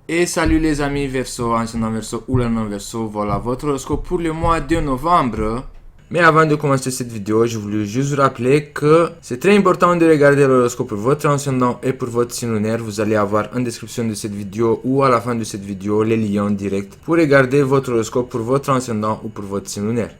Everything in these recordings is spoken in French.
Et salut les amis Verseau, ascendant Verseau ou l'ascendant Verseau, voilà votre horoscope pour le mois de novembre. Mais avant de commencer cette vidéo, je voulais juste vous rappeler que c'est très important de regarder l'horoscope pour votre ascendant et pour votre signe lunaire. Vous allez avoir en description de cette vidéo ou à la fin de cette vidéo les liens directs pour regarder votre horoscope pour votre ascendant ou pour votre signe lunaire.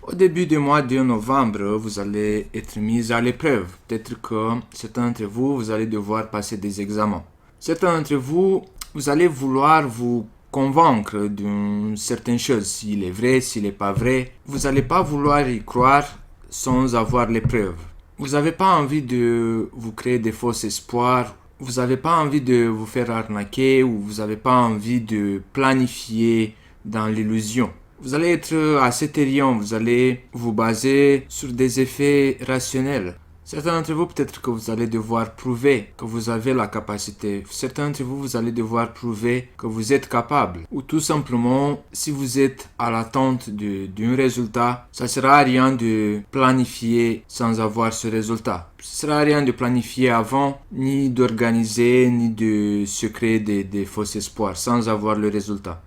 Au début du mois de novembre, vous allez être mis à l'épreuve. Peut-être que certains d'entre vous, vous allez devoir passer des examens. Certains d'entre vous, vous allez vouloir vous convaincre d'une certaine chose, s'il est vrai, s'il n'est pas vrai. Vous n'allez pas vouloir y croire sans avoir les preuves. Vous n'avez pas envie de vous créer des faux espoirs. Vous n'avez pas envie de vous faire arnaquer ou vous n'avez pas envie de planifier dans l'illusion. Vous allez être assez terrien, vous allez vous baser sur des effets rationnels. Certains d'entre vous, peut-être que vous allez devoir prouver que vous avez la capacité. Certains d'entre vous, vous allez devoir prouver que vous êtes capable. Ou tout simplement, si vous êtes à l'attente d'un résultat, ça ne sert à rien de planifier sans avoir ce résultat. Ça ne sert à rien de planifier avant, ni d'organiser, ni de se créer des faux espoirs sans avoir le résultat.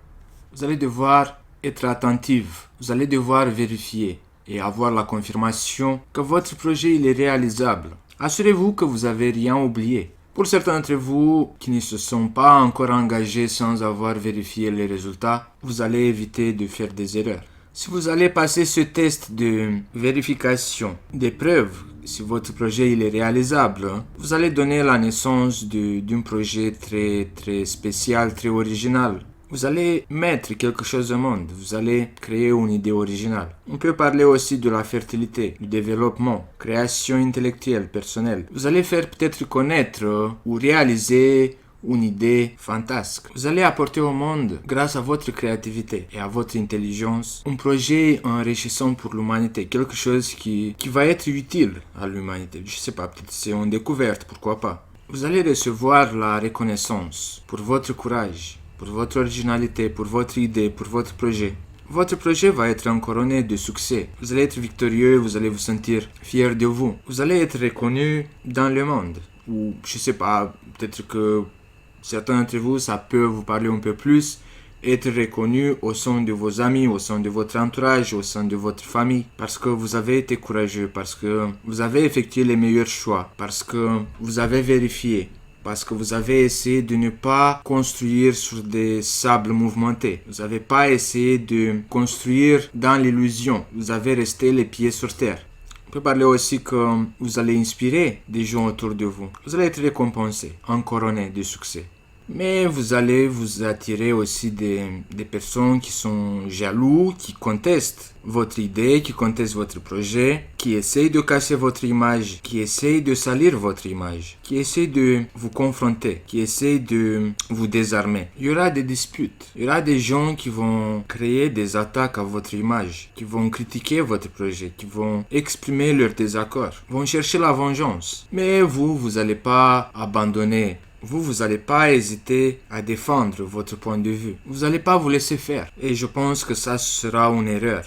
Vous allez devoir être attentif. Vous allez devoir vérifier et avoir la confirmation que votre projet il est réalisable. Assurez-vous que vous n'avez rien oublié. Pour certains d'entre vous qui ne se sont pas encore engagés sans avoir vérifié les résultats, vous allez éviter de faire des erreurs. Si vous allez passer ce test de vérification des preuves, si votre projet il est réalisable, vous allez donner la naissance d'un projet très spécial, très original. Vous allez mettre quelque chose au monde, vous allez créer une idée originale. On peut parler aussi de la fertilité, du développement, création intellectuelle, personnelle. Vous allez faire peut-être connaître ou réaliser une idée fantasque. Vous allez apporter au monde, grâce à votre créativité et à votre intelligence, un projet enrichissant pour l'humanité, quelque chose qui va être utile à l'humanité. Je sais pas, peut-être c'est une découverte, pourquoi pas. Vous allez recevoir la reconnaissance pour votre courage, pour votre originalité, pour votre idée, pour votre projet. Votre projet va être couronné de succès. Vous allez être victorieux, vous allez vous sentir fier de vous. Vous allez être reconnu dans le monde. Ou, je sais pas, peut-être que certains d'entre vous, ça peut vous parler un peu plus. Être reconnu au sein de vos amis, au sein de votre entourage, au sein de votre famille. Parce que vous avez été courageux, parce que vous avez effectué les meilleurs choix, parce que vous avez vérifié. Parce que vous avez essayé de ne pas construire sur des sables mouvementés. Vous n'avez pas essayé de construire dans l'illusion. Vous avez resté les pieds sur terre. On peut parler aussi que vous allez inspirer des gens autour de vous. Vous allez être récompensé, couronné de succès. Mais vous allez vous attirer aussi des personnes qui sont jaloux, qui contestent votre idée, qui contestent votre projet, qui essayent de casser votre image, qui essayent de salir votre image, qui essayent de vous confronter, qui essayent de vous désarmer. Il y aura des disputes. Il y aura des gens qui vont créer des attaques à votre image, qui vont critiquer votre projet, qui vont exprimer leur désaccord, vont chercher la vengeance. Mais vous n'allez pas abandonner. Vous n'allez pas hésiter à défendre votre point de vue. Vous n'allez pas vous laisser faire. Et je pense que ça sera une erreur.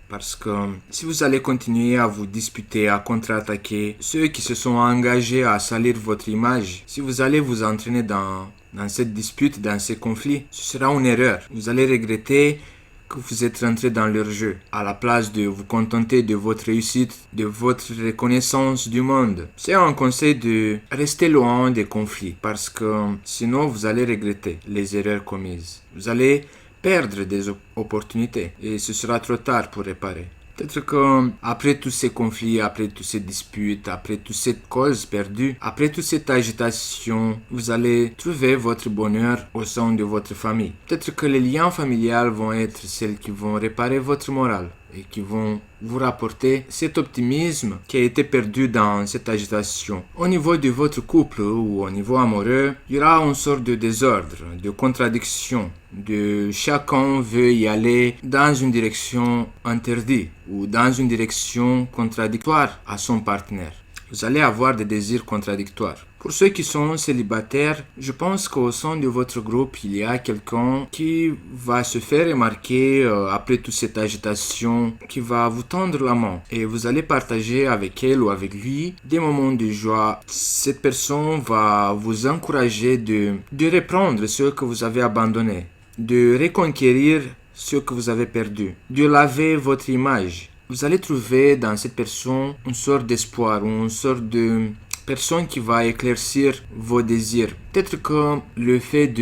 Parce que si vous allez continuer à vous disputer, à contre-attaquer ceux qui se sont engagés à salir votre image, si vous allez vous entraîner dans cette dispute, dans ces conflits, ce sera une erreur. Vous allez regretter que vous êtes rentré dans leur jeu, à la place de vous contenter de votre réussite, de votre reconnaissance du monde. C'est un conseil de rester loin des conflits, parce que sinon vous allez regretter les erreurs commises. Vous allez perdre des opportunités et ce sera trop tard pour réparer. Peut-être qu'après tous ces conflits, après toutes ces disputes, après toutes ces causes perdues, après toute cette agitation, vous allez trouver votre bonheur au sein de votre famille. Peut-être que les liens familiaux vont être celles qui vont réparer votre morale et qui vont vous rapporter cet optimisme qui a été perdu dans cette agitation. Au niveau de votre couple ou au niveau amoureux, il y aura une sorte de désordre, de contradiction, de chacun veut y aller dans une direction interdite ou dans une direction contradictoire à son partenaire. Vous allez avoir des désirs contradictoires. Pour ceux qui sont célibataires, je pense qu'au sein de votre groupe, il y a quelqu'un qui va se faire remarquer après toute cette agitation, qui va vous tendre la main et vous allez partager avec elle ou avec lui des moments de joie. Cette personne va vous encourager de reprendre ce que vous avez abandonné, de reconquérir ce que vous avez perdu, de laver votre image. Vous allez trouver dans cette personne une sorte d'espoir, une sorte de personne qui va éclaircir vos désirs. Peut-être que le fait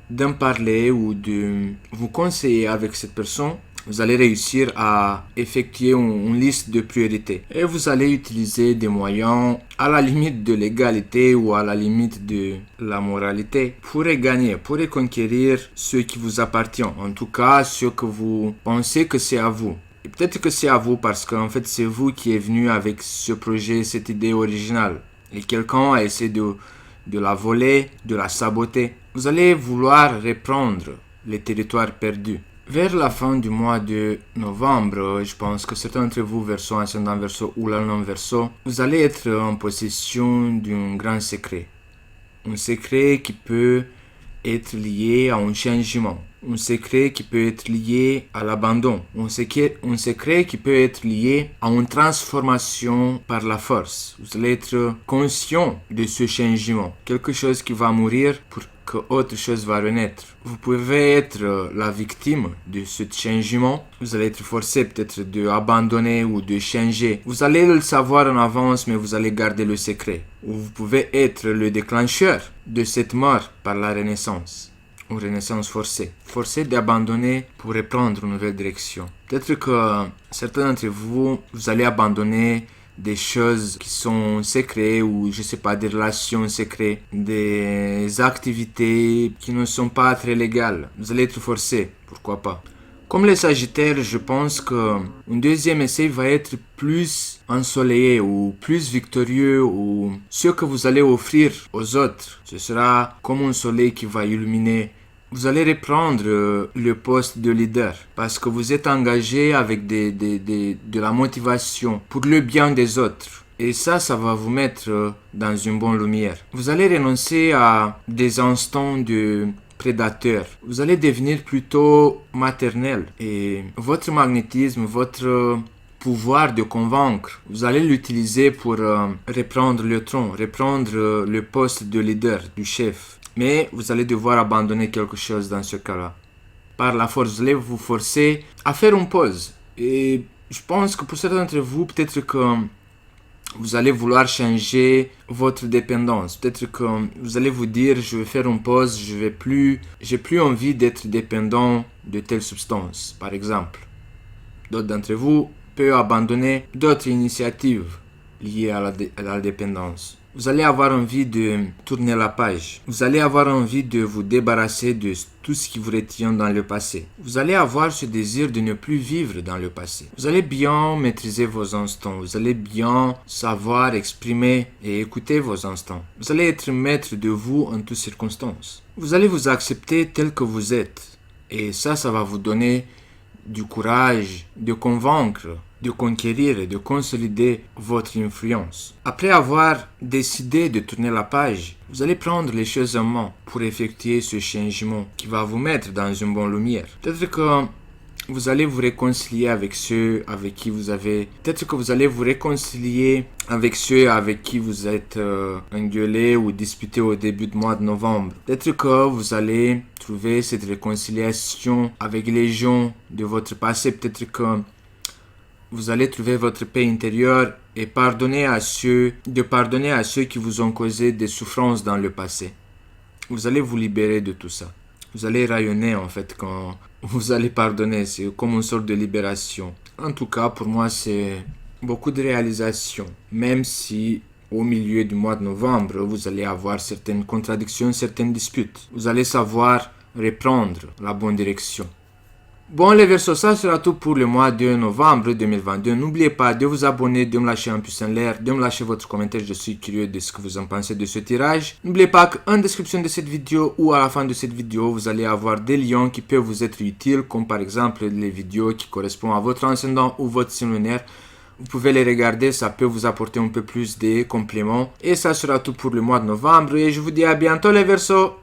d'en parler ou de vous conseiller avec cette personne, vous allez réussir à effectuer une liste de priorités. Et vous allez utiliser des moyens à la limite de l'égalité ou à la limite de la moralité pour gagner, pour conquérir ce qui vous appartient. En tout cas, ce que vous pensez que c'est à vous. Et peut-être que c'est à vous parce qu'en fait, c'est vous qui êtes venu avec ce projet, cette idée originale. Et quelqu'un a essayé de la voler, de la saboter. Vous allez vouloir reprendre les territoires perdus. Vers la fin du mois de novembre, je pense que certains d'entre vous, verso ascendant verso ou l'année verso, vous allez être en possession d'un grand secret. Un secret qui peut être lié à un changement. Un secret qui peut être lié à l'abandon. Un secret qui peut être lié à une transformation par la force. Vous allez être conscient de ce changement. Quelque chose qui va mourir pour que autre chose va renaître. Vous pouvez être la victime de ce changement. Vous allez être forcé peut-être d'abandonner ou de changer. Vous allez le savoir en avance, mais vous allez garder le secret. Ou vous pouvez être le déclencheur de cette mort par la renaissance. Une renaissance forcée. Forcée d'abandonner pour reprendre une nouvelle direction. Peut-être que certains d'entre vous, vous allez abandonner des choses qui sont secrètes ou je sais pas, des relations secrètes, des activités qui ne sont pas très légales. Vous allez être forcé, pourquoi pas. Comme les Sagittaires, je pense que un deuxième essai va être plus ensoleillé ou plus victorieux ou ce que vous allez offrir aux autres. Ce sera comme un soleil qui va illuminer. Vous allez reprendre le poste de leader parce que vous êtes engagé avec de la motivation pour le bien des autres. Et ça va vous mettre dans une bonne lumière. Vous allez renoncer à des instants de prédateur. Vous allez devenir plutôt maternel et votre magnétisme, votre pouvoir de convaincre, vous allez l'utiliser pour reprendre le trône, reprendre le poste de leader, du chef. Mais vous allez devoir abandonner quelque chose dans ce cas-là. Par la force, vous allez vous forcer à faire une pause. Et je pense que pour certains d'entre vous, peut-être que vous allez vouloir changer votre dépendance. Peut-être que vous allez vous dire, je vais faire une pause, j'ai plus envie d'être dépendant de telle substance, par exemple. D'autres d'entre vous peuvent abandonner d'autres initiatives liées à la dépendance. Vous allez avoir envie de tourner la page. Vous allez avoir envie de vous débarrasser de tout ce qui vous retient dans le passé. Vous allez avoir ce désir de ne plus vivre dans le passé. Vous allez bien maîtriser vos instants. Vous allez bien savoir exprimer et écouter vos instants. Vous allez être maître de vous en toutes circonstances. Vous allez vous accepter tel que vous êtes. Et ça va vous donner du courage de convaincre, de conquérir et de consolider votre influence. Après avoir décidé de tourner la page, vous allez prendre les choses en main pour effectuer ce changement qui va vous mettre dans une bonne lumière. Peut-être que vous allez vous réconcilier avec ceux avec qui vous avez... Peut-être que vous allez vous réconcilier avec ceux avec qui vous êtes engueulé ou disputé au début du mois de novembre. Peut-être que vous allez trouver cette réconciliation avec les gens de votre passé. Peut-être que vous allez trouver votre paix intérieure et pardonner à ceux qui vous ont causé des souffrances dans le passé. Vous allez vous libérer de tout ça. Vous allez rayonner en fait quand vous allez pardonner. C'est comme une sorte de libération. En tout cas, pour moi, c'est beaucoup de réalisations. Même si au milieu du mois de novembre, vous allez avoir certaines contradictions, certaines disputes. Vous allez savoir reprendre la bonne direction. Bon les Verseaux, ça sera tout pour le mois de novembre 2022. N'oubliez pas de vous abonner, de me lâcher un pouce en l'air, de me lâcher votre commentaire. Je suis curieux de ce que vous en pensez de ce tirage. N'oubliez pas qu'en description de cette vidéo ou à la fin de cette vidéo, vous allez avoir des liens qui peuvent vous être utiles, comme par exemple les vidéos qui correspondent à votre ascendant ou votre signe lunaire. Vous pouvez les regarder, ça peut vous apporter un peu plus de compléments. Et ça sera tout pour le mois de novembre et je vous dis à bientôt les Verseaux.